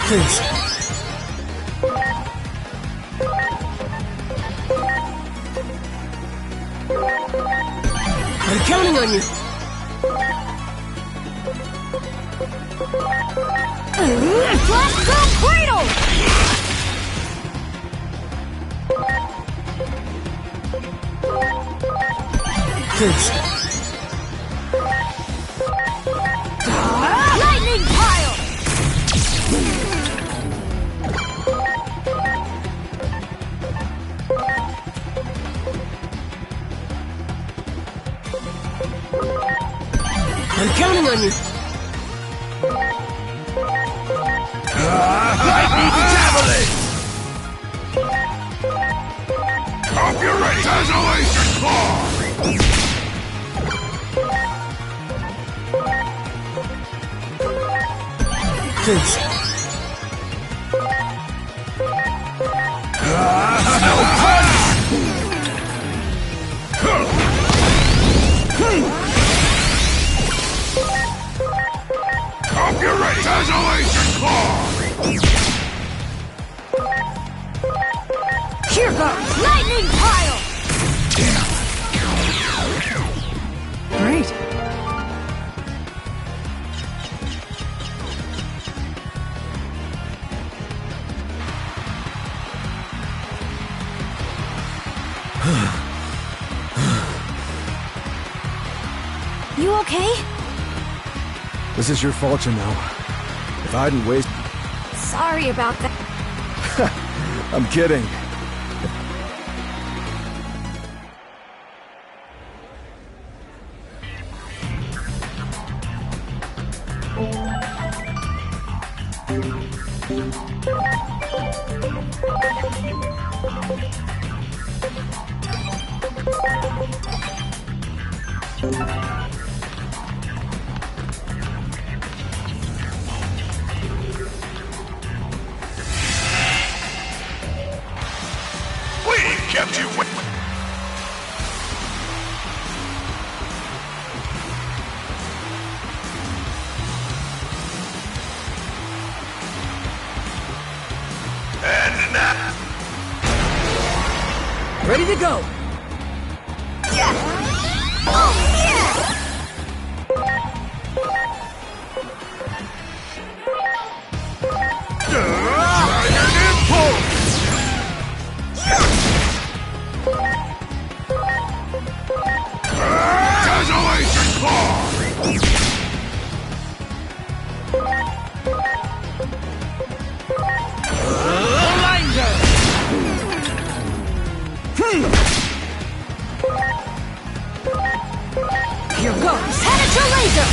Please. I'm counting on you. Flash Cell Cradle! Please. Lightning Pile! I'm counting on you. Lightning Javelin! Hope you're ready! Desolation Claw! Please. Snow Punch! Hope you're ready! Desolation Claw! Here goes! Lightning Pile! Great. You okay? This is your fault, you know. If I hadn't wasted... Sorry about that. I'm kidding. We kept you waiting. And now... Ready to go. Oh, yeah! Dragon Impulse! Desolation Claw! Here goes! Penetra Laser!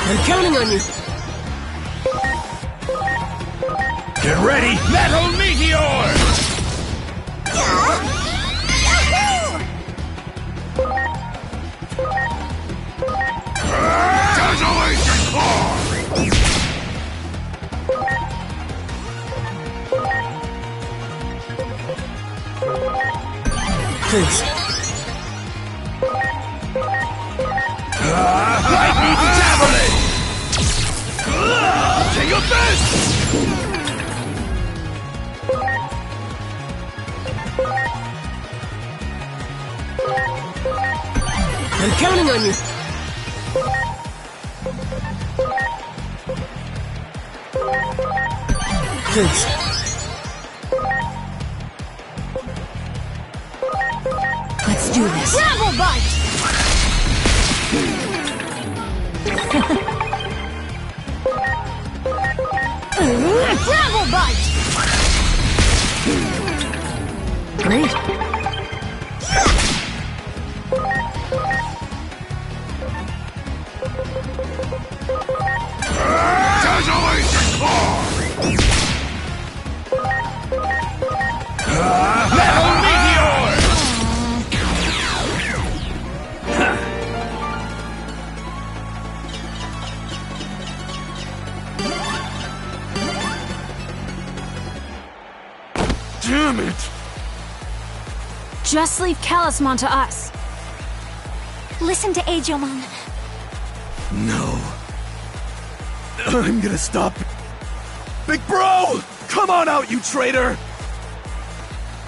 I'm counting on you. Get ready! Metal Meteor! Desolation Claw! Please. Lightning Javelin! Take a fist! I'm counting on you. Please. Let's do this. Gravel Bite! Gravel Bite! Great. Desolation Claw! Metal Meteor! Damn it! Just leave Kalismon to us. Listen to Digimon. No. I'm gonna stop. Big bro! Come on out, you traitor!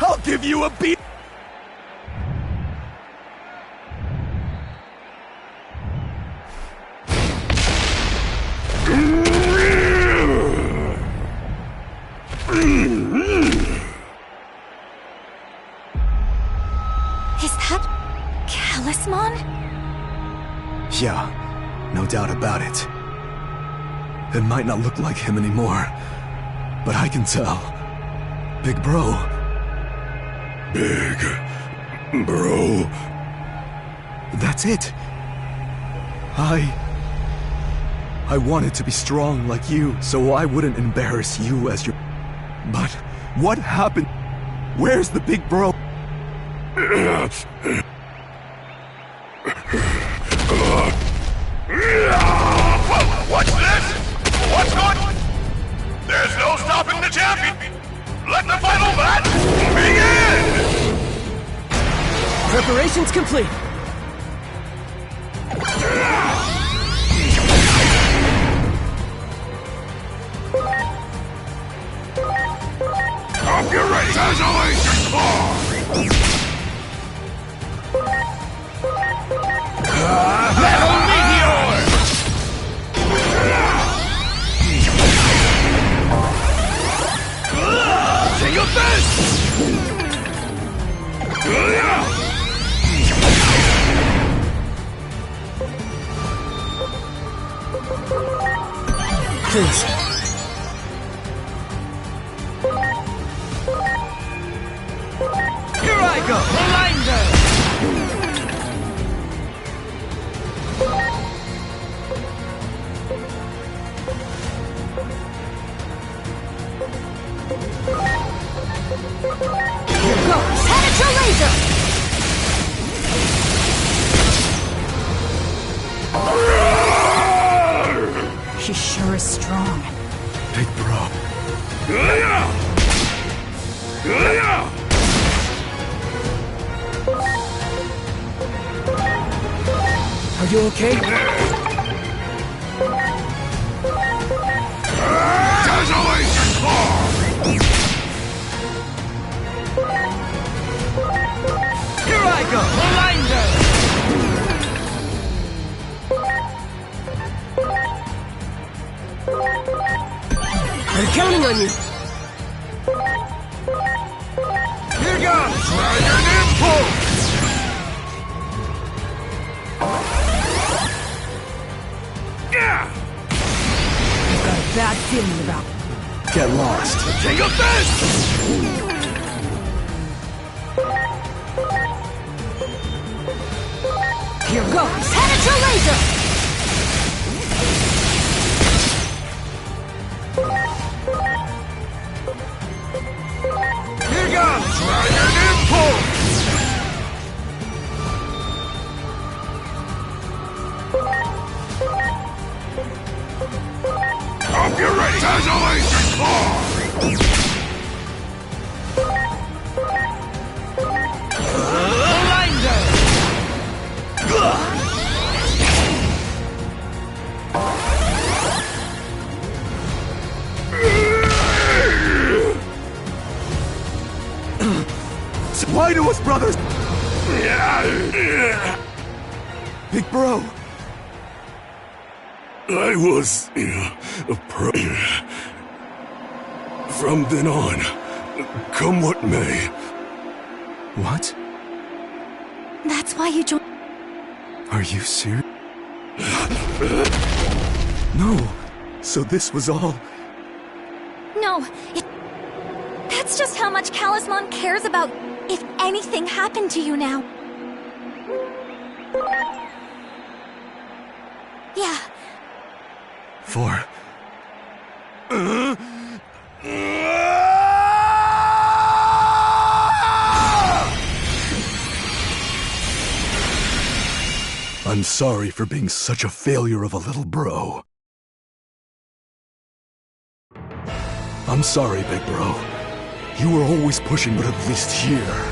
I'll give you a beat. Is that Kalismon? Yeah, no doubt about it. It might not look like him anymore, but I can tell. Big bro. Big bro. That's it. I wanted to be strong like you, so I wouldn't embarrass you as your... But what happened? Where's the big bro? What's this? What's going on? There's no stopping the champion! Let the final match begin! Preparations complete. Hope you're ready! Desolation Claw! Metal Meteor! King of Fists! Please. Here I go! Blinder! Here goes! Penetrate laser! He sure is strong. Big bro. Are you okay? Desolation Claw! Here I go! Blinder! I'm counting on you. Here goes! Dragon Impulse! Yeah! I've got a bad feeling about it. Get lost. King of Fists! Here goes! Penetrate laser! Here goes! Dragon Impulse! Hope you're ready! Desolation Claw! Blinder! Why do us brothers? Big bro. I was a pro. From then on, come what may. What? That's why you joined. Are you serious? No. So this was all... No, that's just how much Kalismon cares about if anything happened to you now. Yeah, For... I'm sorry for being such a failure of a little bro. I'm sorry, big bro. You were always pushing, but at least here,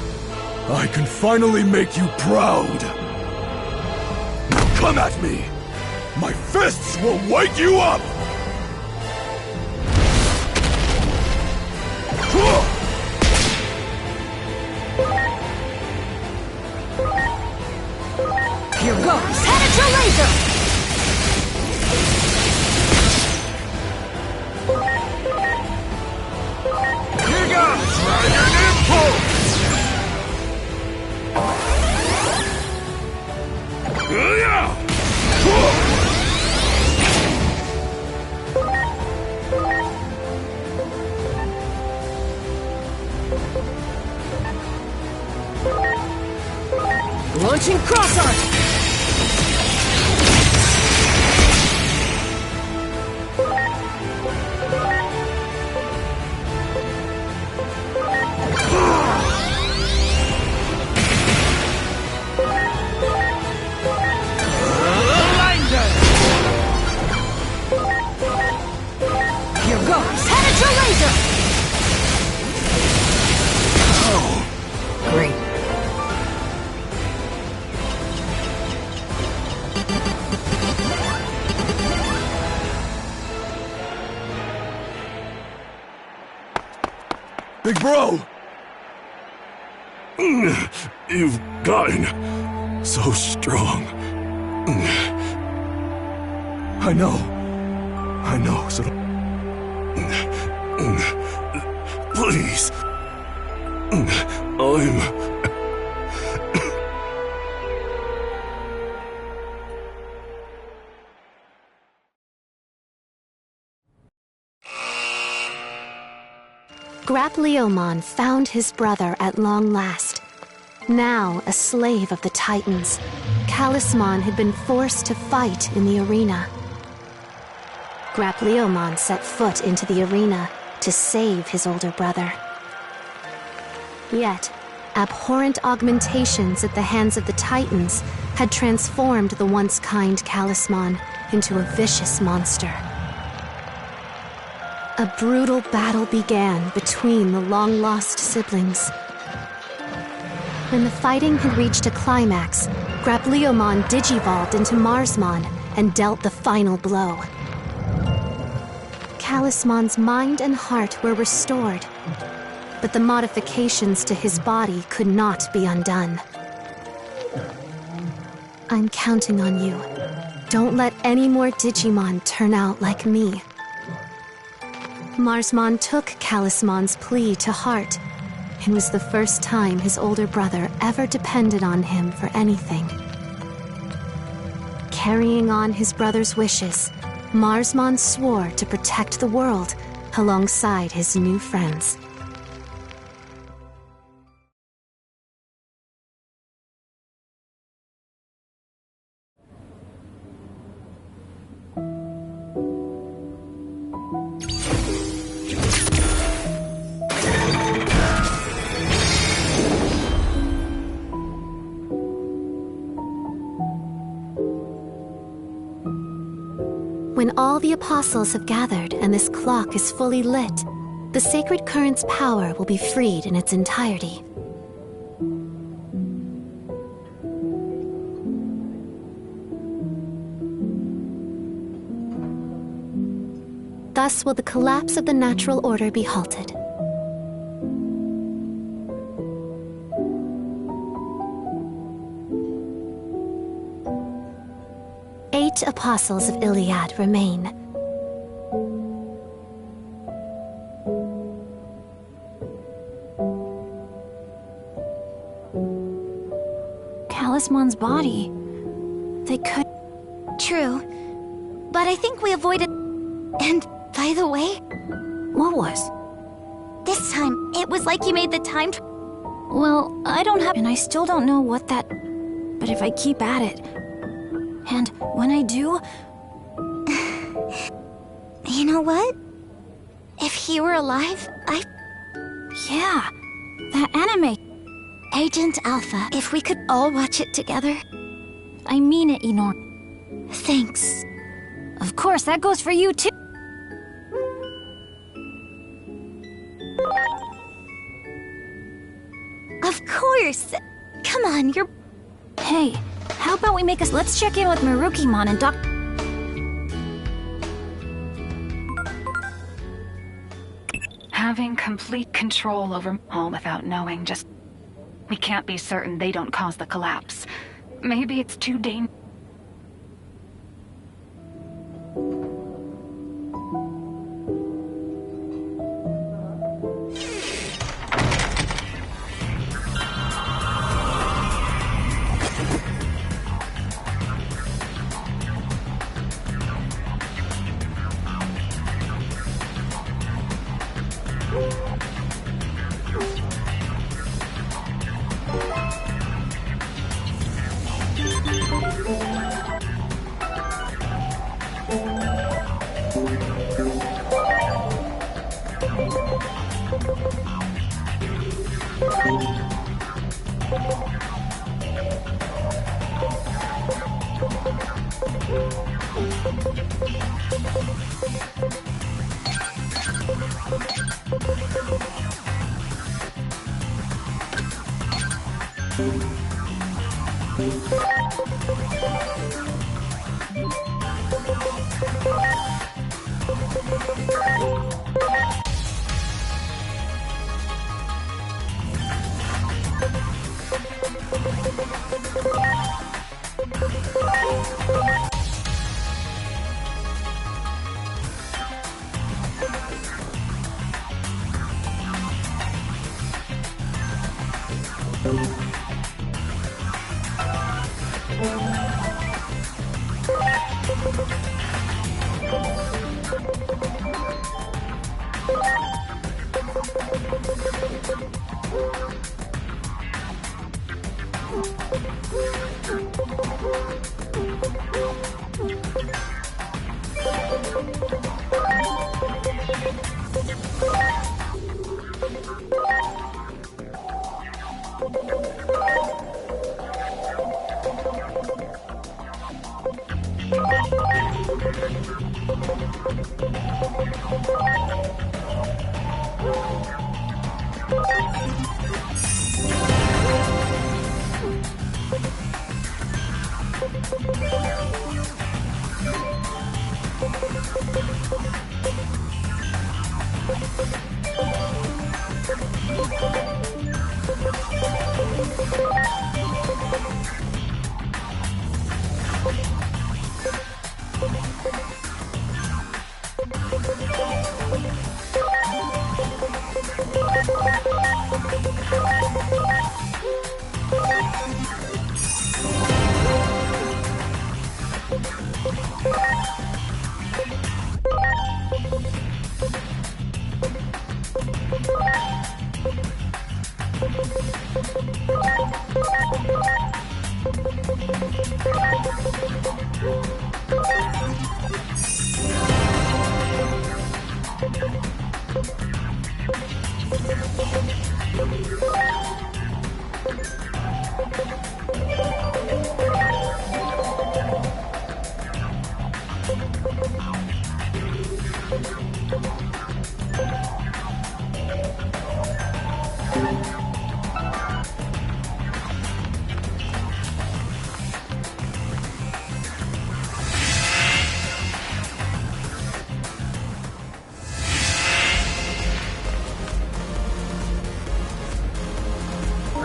I can finally make you proud. Now come at me! My fists will wake you up! Here goes! Penetrate laser! Here goes! Dragon Impulse! Launching cross arc! Here goes! Penetrate laser! Great. Big bro! You've gotten so strong. I know, so please. Grapleomon found his brother at long last. Now a slave of the Titans, Kalismon had been forced to fight in the arena. Grapleomon set foot into the arena to save his older brother. Yet, abhorrent augmentations at the hands of the Titans had transformed the once kind Kalismon into a vicious monster. A brutal battle began between the long-lost siblings. When the fighting had reached a climax, Grapleomon digivolved into Marsmon and dealt the final blow. Kalismon's mind and heart were restored, but the modifications to his body could not be undone. I'm counting on you. Don't let any more Digimon turn out like me. Marsmon took Kalismon's plea to heart. It was the first time his older brother ever depended on him for anything. Carrying on his brother's wishes, Marsmon swore to protect the world alongside his new friends. When all the apostles have gathered and this clock is fully lit, the sacred current's power will be freed in its entirety. Thus will the collapse of the natural order be halted. Eight apostles of Iliad remain. Kalismon's body. They could... True. But I think we avoided... And, by the way... What was? This time, it was like you made the time... Well, I don't have... And I still don't know what that... But if I keep at it... And when I do... You know what? If he were alive, Yeah, that anime. Agent Alpha, if we could all watch it together. I mean it, Enor. Thanks. Of course, that goes for you too. Of course! Come on, you're... Hey, how about we make us... Let's check in with Marukimon and Doc... Having complete control over all without knowing, just... We can't be certain they don't cause the collapse. Maybe it's too dangerous.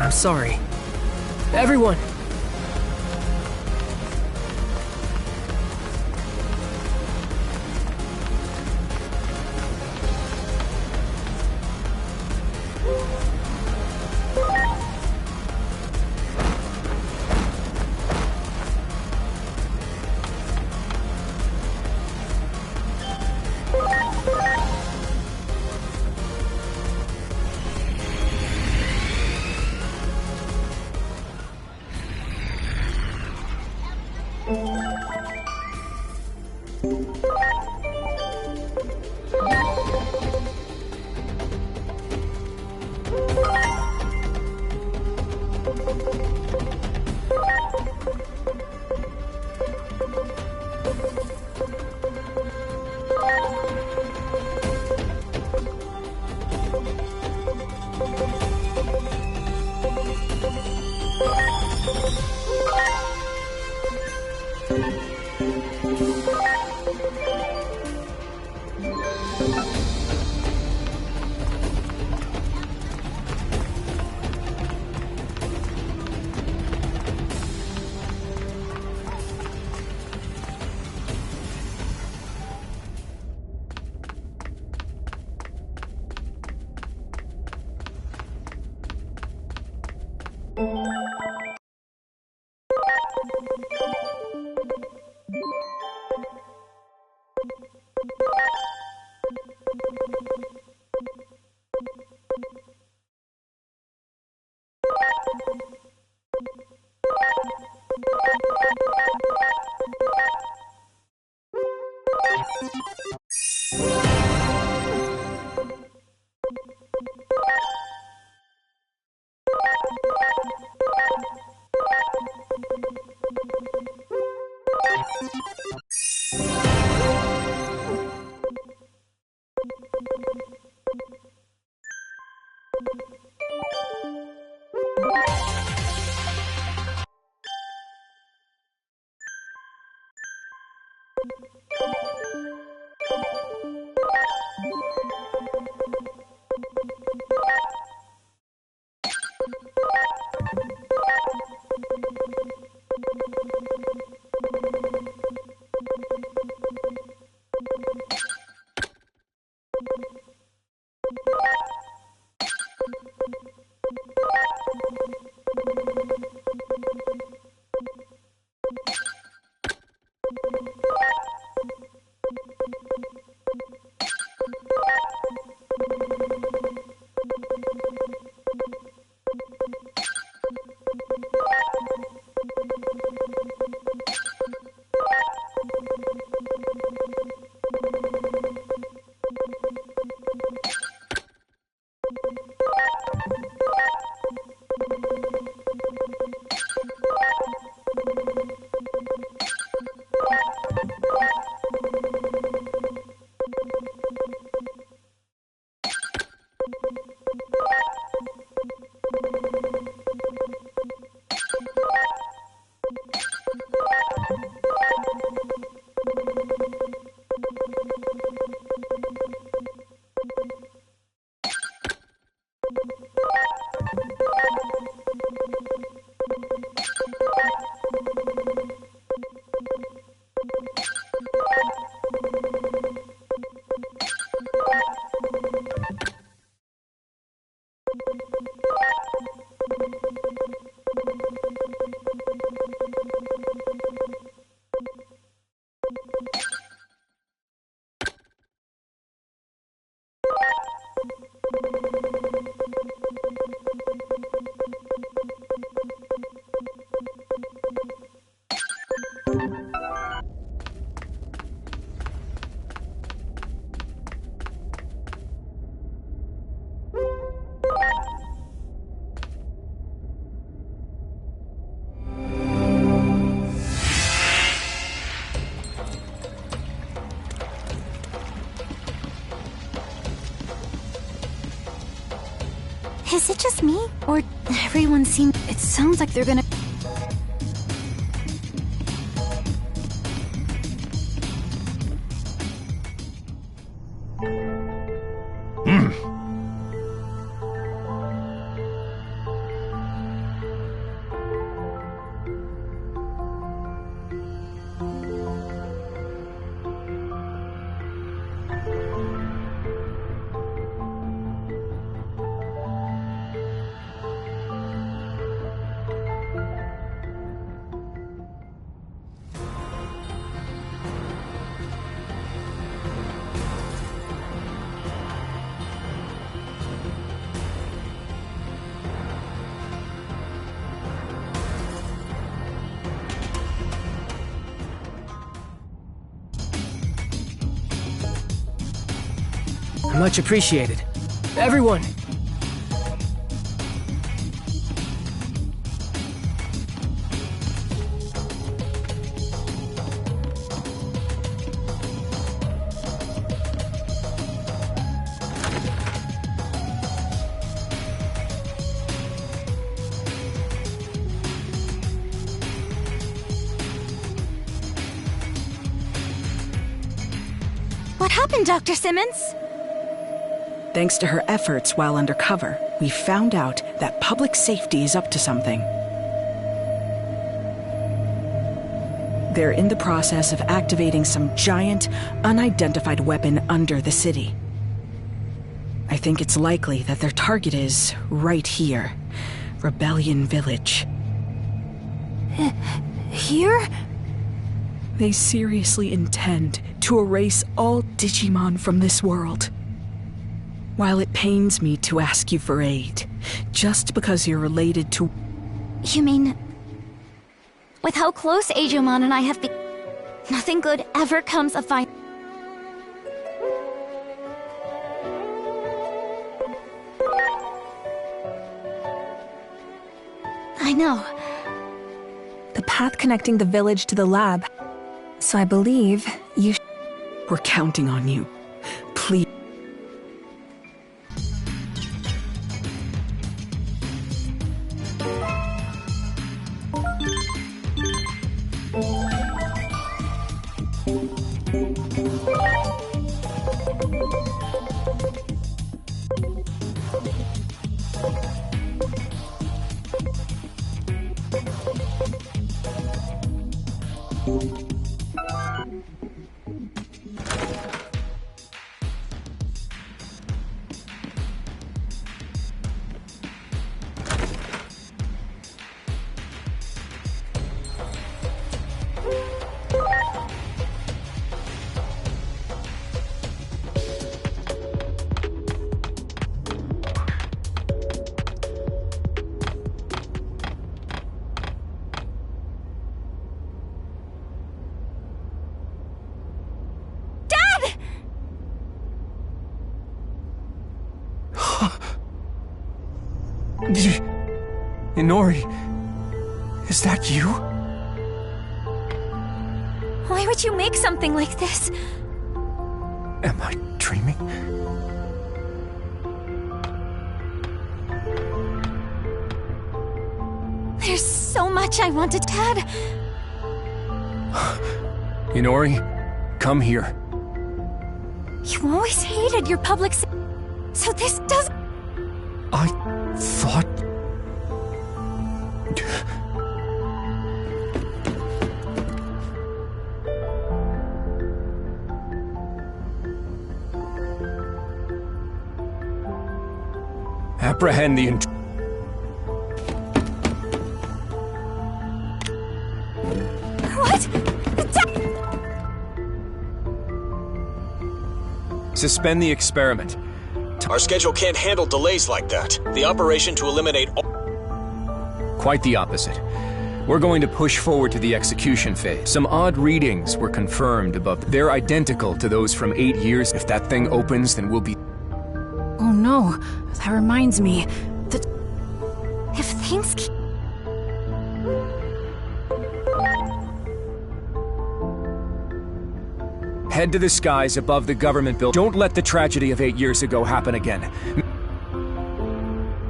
I'm sorry. Everyone! Is it just me? Or everyone seems... It sounds like they're gonna... Much appreciated. Everyone! What happened, Dr. Simmons? Thanks to her efforts while undercover, we found out that public safety is up to something. They're in the process of activating some giant, unidentified weapon under the city. I think it's likely that their target is right here, Rebellion Village. Here? They seriously intend to erase all Digimon from this world. While it pains me to ask you for aid, just because you're related to... You mean... With how close Agumon and I have been... Nothing good ever comes of fight... I know. The path connecting the village to the lab. So I believe you... We're counting on you. Please. Inori, is that you? Why would you make something like this? Am I dreaming? There's so much I want to add. Inori, come here. You always hated your public so this does... I thought... Apprehend the What? Suspend the experiment. Our schedule can't handle delays like that. The operation to eliminate all... Quite the opposite. We're going to push forward to the execution phase. Some odd readings were confirmed above. They're identical to those from 8 years. If that thing opens, then we'll be... Oh no, that reminds me that if things keep... Head to the skies above the government building. Don't let the tragedy of 8 years ago happen again.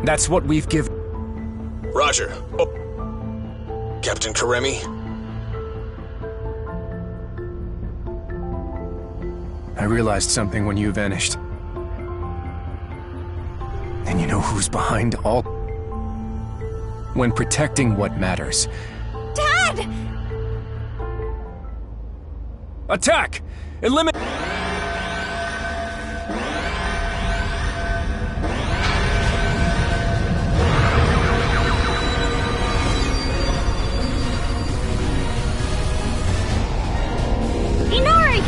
That's what we've given. Roger. Oh. Captain Karemi? I realized something when you vanished. And you know who's behind all... When protecting what matters. Dad! Attack! Eliminate... Inori!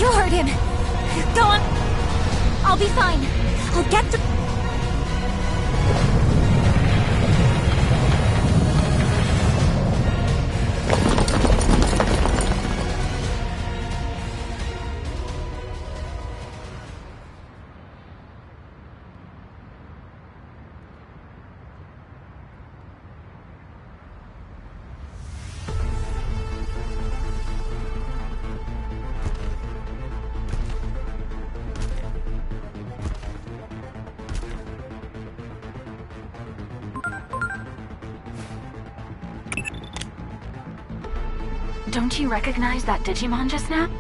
You heard him. Go on. I'll be fine. I'll get the... Don't you recognize that Digimon just now?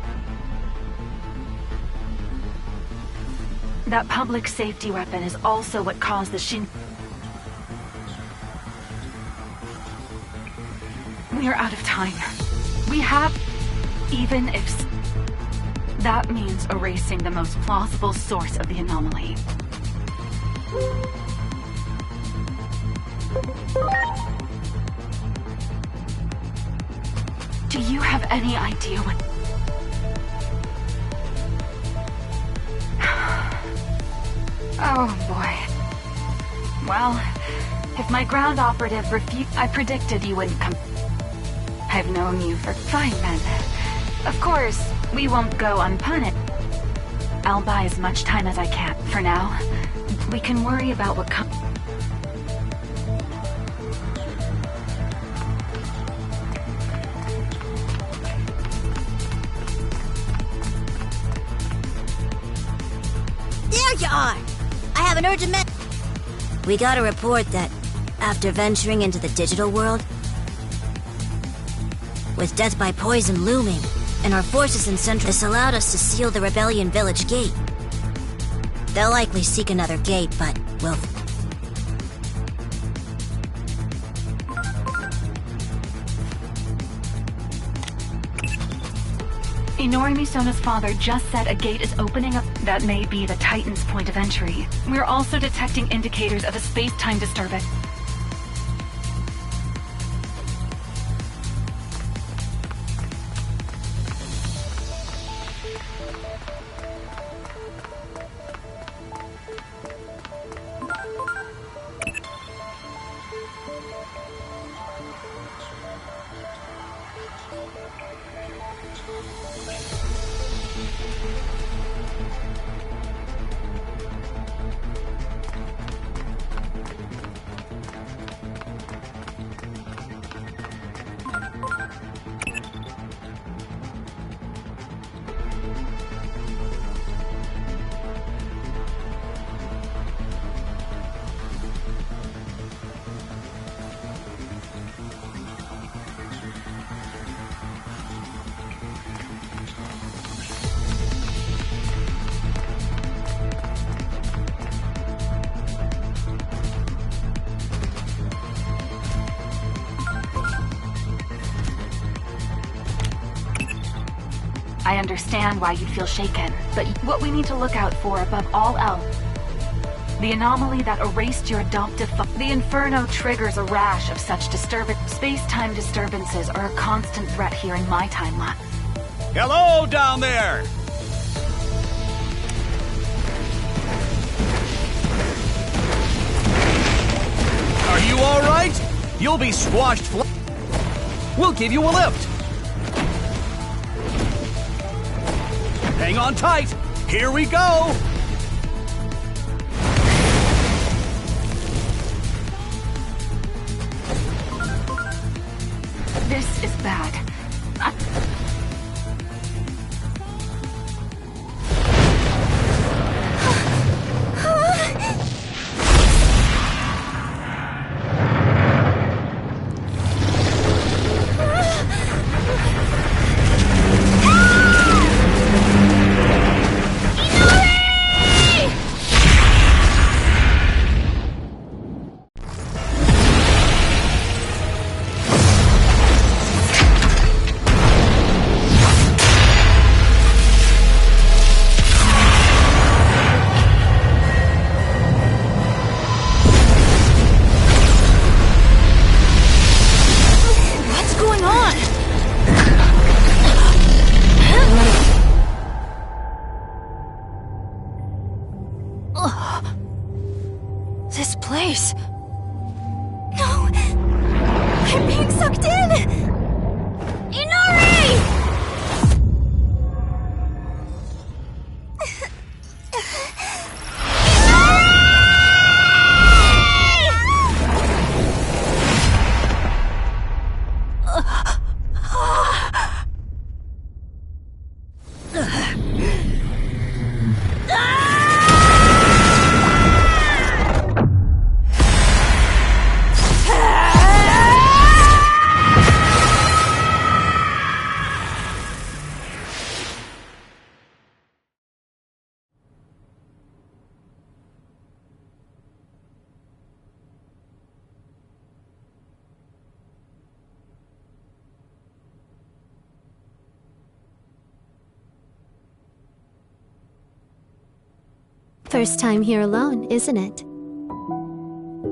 That public safety weapon is also what caused the Shin... We are out of time. We have... Even if... That means erasing the most plausible source of the anomaly. Do you have any idea what... Oh boy. Well, if my ground operative refused... I predicted you wouldn't come... I've known you for... Fine then. Of course, we won't go unpunished. I'll buy as much time as I can. For now, we can worry about what comes... There you are! I have an urgent We got a report that, after venturing into the digital world, with death by poison looming, and our forces in Central, this allowed us to seal the Rebellion Village gate. They'll likely seek another gate, but we'll... Inori Misono's father just said a gate is opening up. That may be the Titan's point of entry. We're also detecting indicators of a space-time disturbance. understand why you'd feel shaken, but what we need to look out for above all else, the anomaly that erased your adoptive the Inferno triggers a rash of such space-time disturbances are a constant threat here in my timeline. Hello down there! Are you alright? You'll be squashed We'll give you a lift. Hang on tight. Here we go. This is bad. This place... No! I'm being sucked in! Inari! First time here alone, isn't it?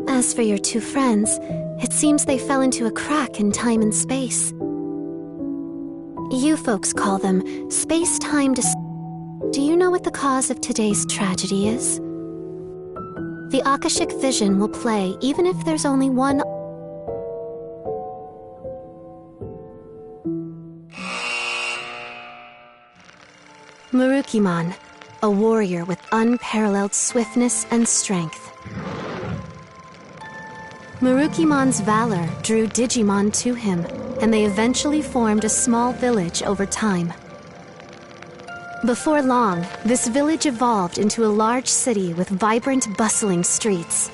As for your two friends, it seems they fell into a crack in time and space. You folks call them space-time Do you know what the cause of today's tragedy is? The Akashic vision will play even if there's only one... Marukimon, a warrior with unparalleled swiftness and strength. Marukimon's valor drew Digimon to him, and they eventually formed a small village over time. Before long, this village evolved into a large city with vibrant, bustling streets.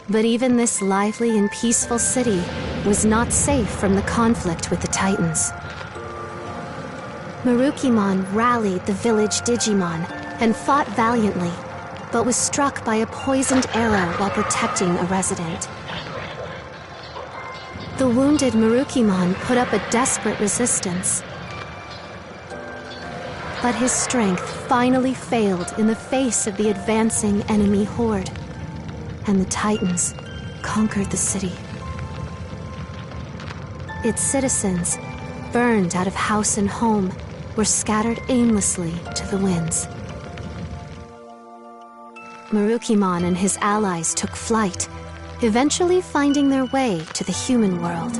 But even this lively and peaceful city was not safe from the conflict with the Titans. Marukimon rallied the village Digimon and fought valiantly, but was struck by a poisoned arrow while protecting a resident. The wounded Marukimon put up a desperate resistance. But his strength finally failed in the face of the advancing enemy horde, and the Titans conquered the city. Its citizens, burned out of house and home, were scattered aimlessly to the winds. Marukimon and his allies took flight, eventually finding their way to the human world.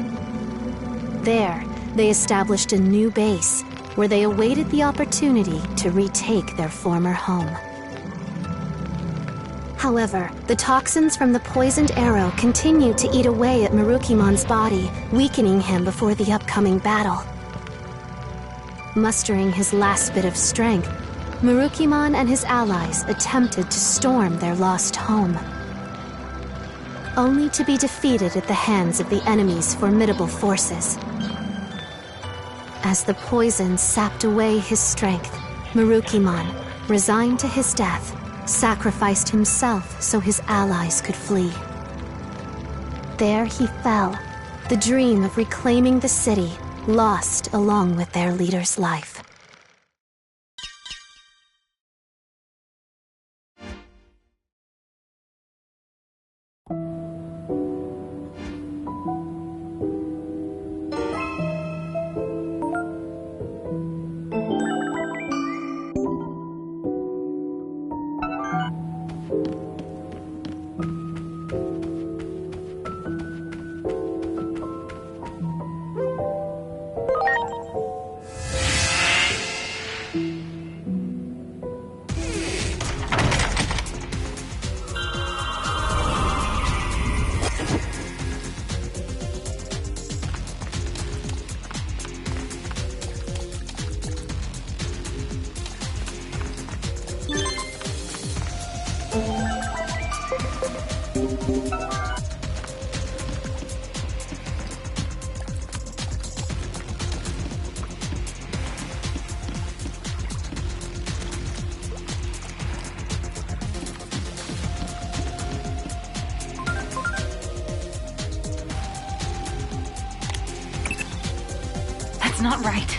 There, they established a new base, where they awaited the opportunity to retake their former home. However, the toxins from the poisoned arrow continued to eat away at Marukimon's body, weakening him before the upcoming battle. Mustering his last bit of strength, Marukimon and his allies attempted to storm their lost home, only to be defeated at the hands of the enemy's formidable forces. As the poison sapped away his strength, Marukimon, resigned to his death, sacrificed himself so his allies could flee. There he fell, the dream of reclaiming the city lost along with their leader's life. That's not right.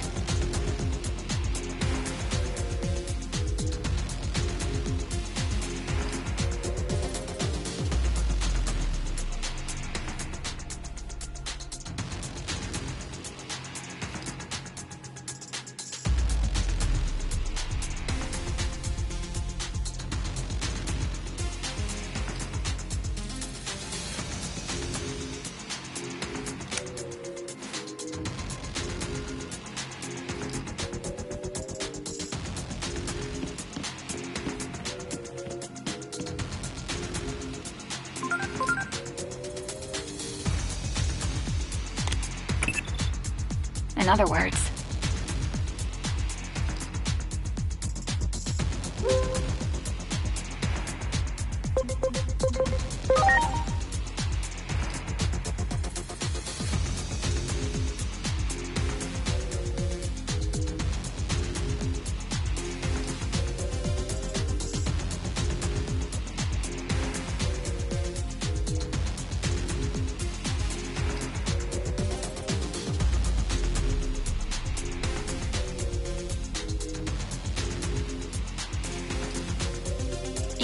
In other words,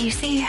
you see,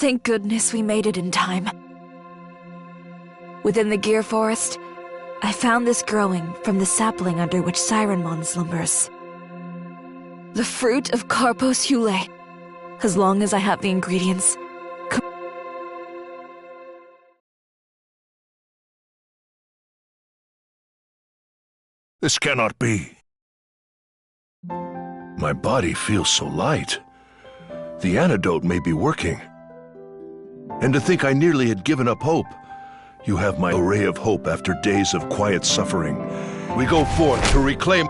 Thank goodness we made it in time. Within the Gear Forest, I found this growing from the sapling under which Sirenmon slumbers. The fruit of Carpos Hule. As long as I have the ingredients. This cannot be. My body feels so light. The antidote may be working. And to think I nearly had given up hope. You have my ray of hope after days of quiet suffering. We go forth to reclaim...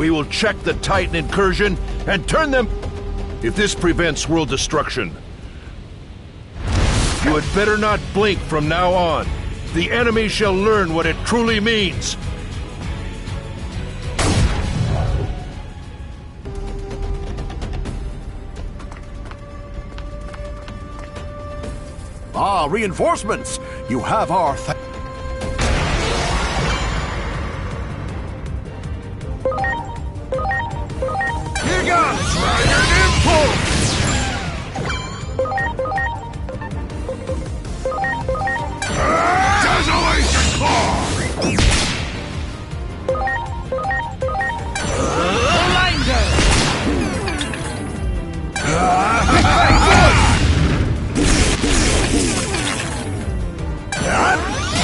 We will check the Titan incursion and turn them... If this prevents world destruction, you had better not blink from now on. The enemy shall learn what it truly means. Ah, reinforcements! You have our Here goes! Dragon Impulse! Desolation Claw! Blinder! Big Bang Voice!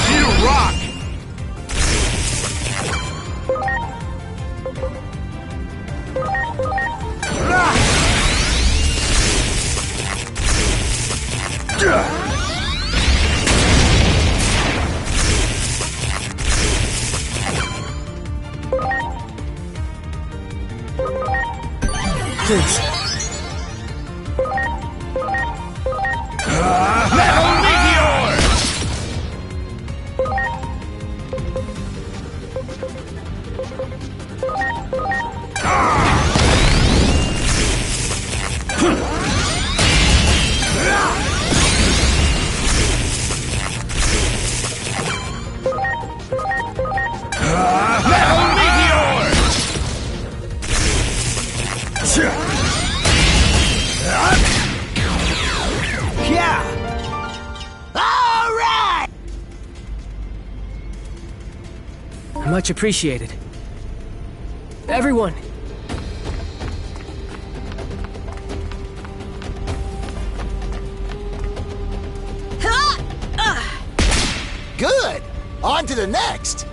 You rock! Please. Metal Meteor! Metal Meteor! Yeah! All right! Much appreciated. Everyone! Good! On to the next!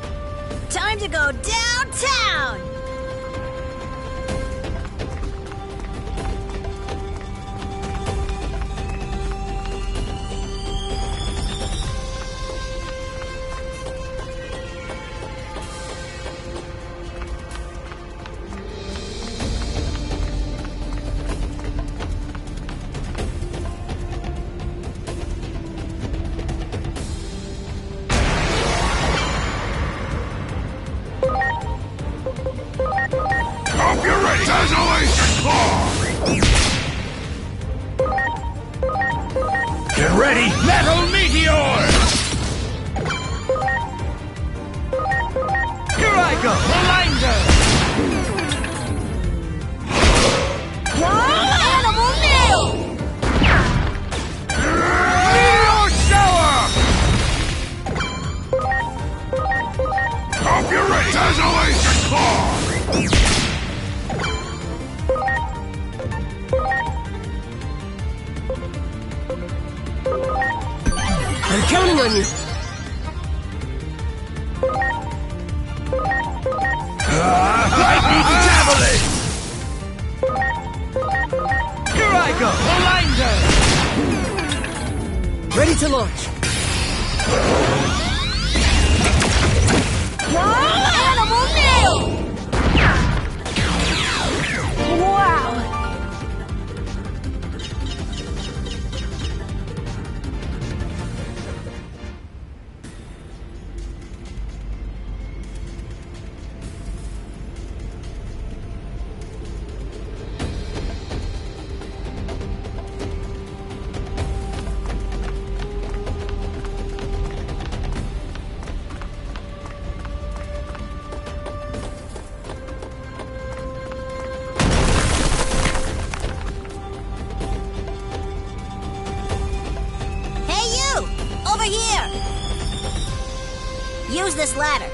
Time to go downtown! Hope you're ready! Desolation Claw! Get ready! Metal Meteor! Here I go! Blinder! Animal nail! Meteor Shower! Hope you're ready! Desolation Claw! I'm counting on you! Lightning Javelin! Here I go! Blinder! Ready to launch! Animal nail! Wow! Over here! Use this ladder.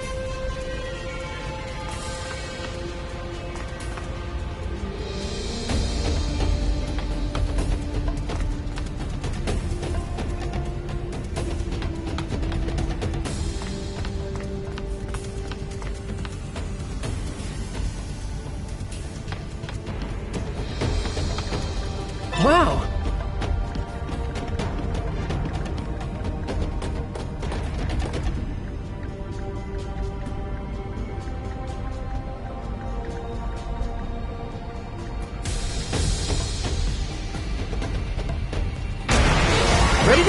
Wow!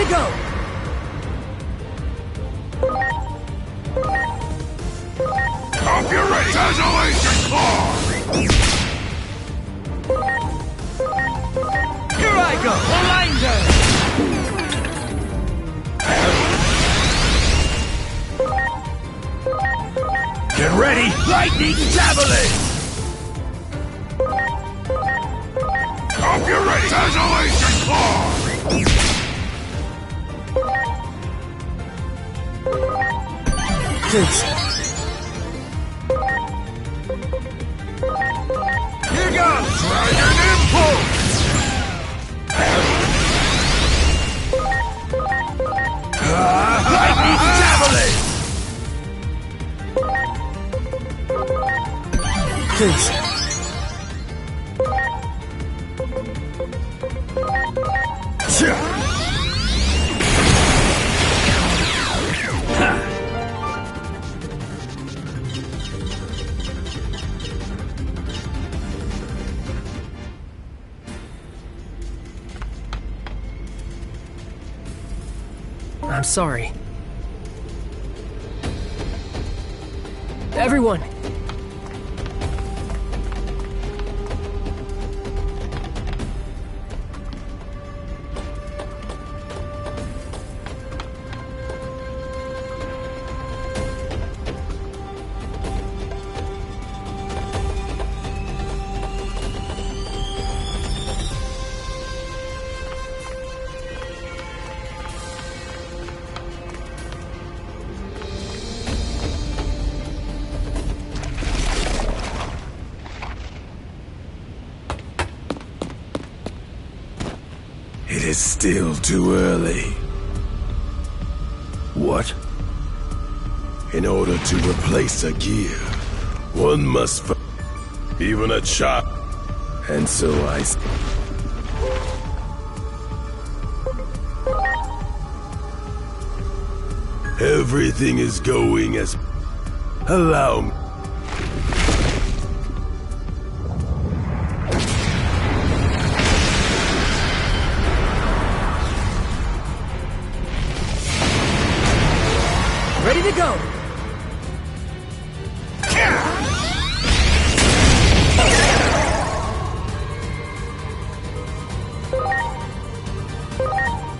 to go! Hope you're ready! Desolation Claw! Here I go! Blinder! Get ready! Lightning Javelin! Hope you're ready! Desolation Claw! Please. Here goes! Dragon Impulse! Lightning Javelin! Please. I'm sorry. Everyone! It is still too early. What? In order to replace a gear, one must even a child. And so everything is going as... Allow me. Ready to go!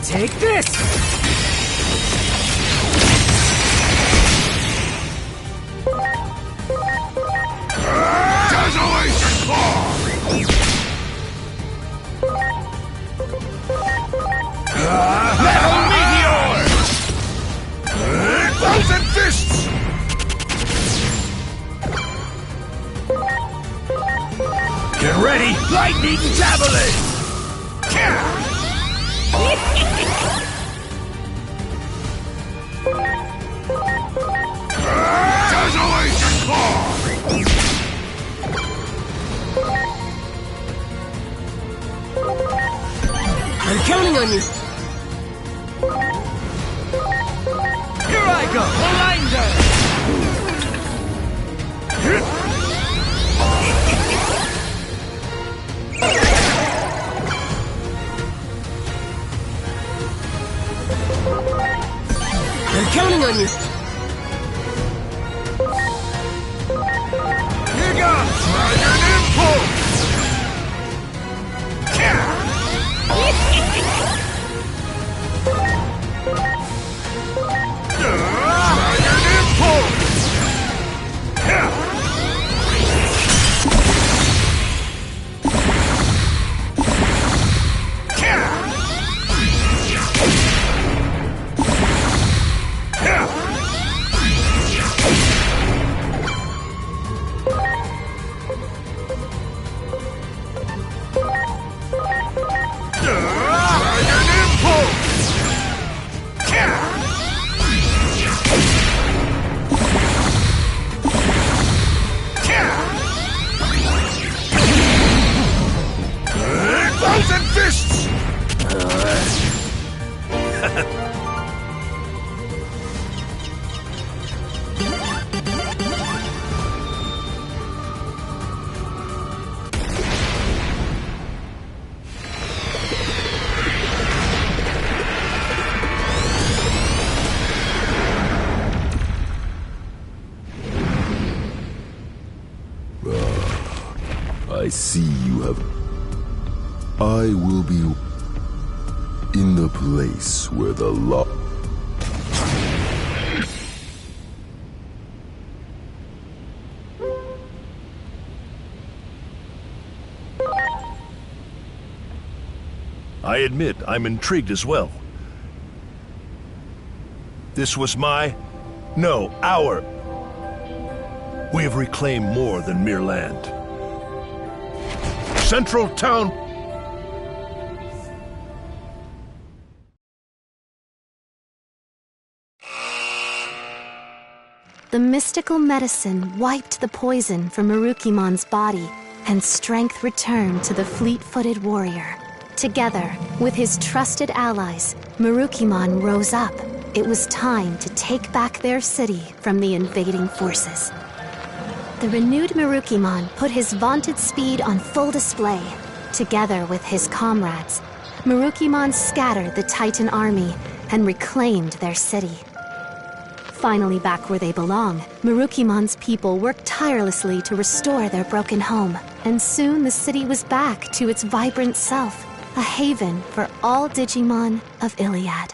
Take this! Desolation Claw! Metal Meteor! Frozen Fists! Get ready! Lightning Javelin! Desolation Claw! I'm counting on you! Here I go! I'm counting on you! Here goes! Dragon Impulse! Dragon Impulse! I see you have... I will be in the place where the law... I admit I'm intrigued as well. This was no, our... We have reclaimed more than mere land. Central Town... The mystical medicine wiped the poison from Marukimon's body, and strength returned to the fleet-footed warrior. Together, with his trusted allies, Marukimon rose up. It was time to take back their city from the invading forces. The renewed Marukimon put his vaunted speed on full display. Together with his comrades, Marukimon scattered the Titan army and reclaimed their city. Finally back where they belong, Marukimon's people worked tirelessly to restore their broken home, and soon the city was back to its vibrant self, a haven for all Digimon of Iliad.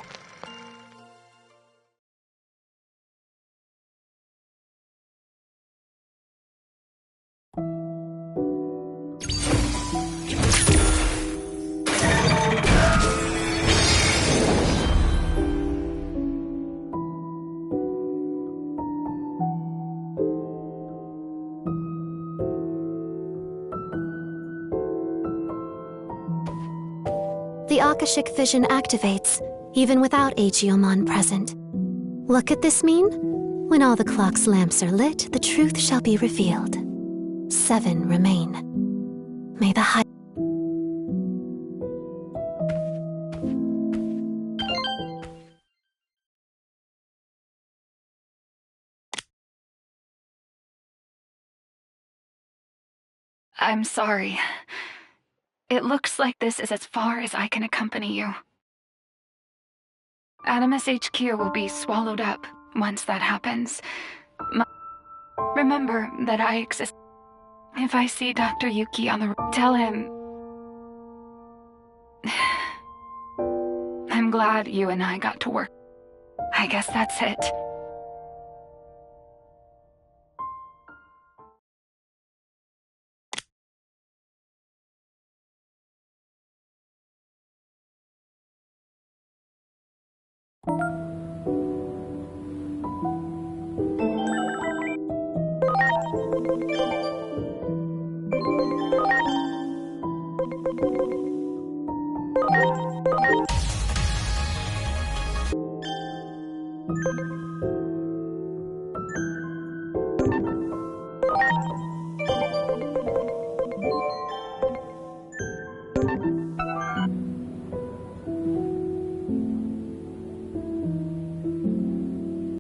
The Akashic vision activates, even without Aegiomon present. What could this mean? When all the clock's lamps are lit, the truth shall be revealed. 7 remain. May the high... I'm sorry. It looks like this is as far as I can accompany you. Adamus HQ will be swallowed up once that happens. Remember that I exist. If I see Dr. Yuki on the road, tell him... I'm glad you and I got to work. I guess that's it. you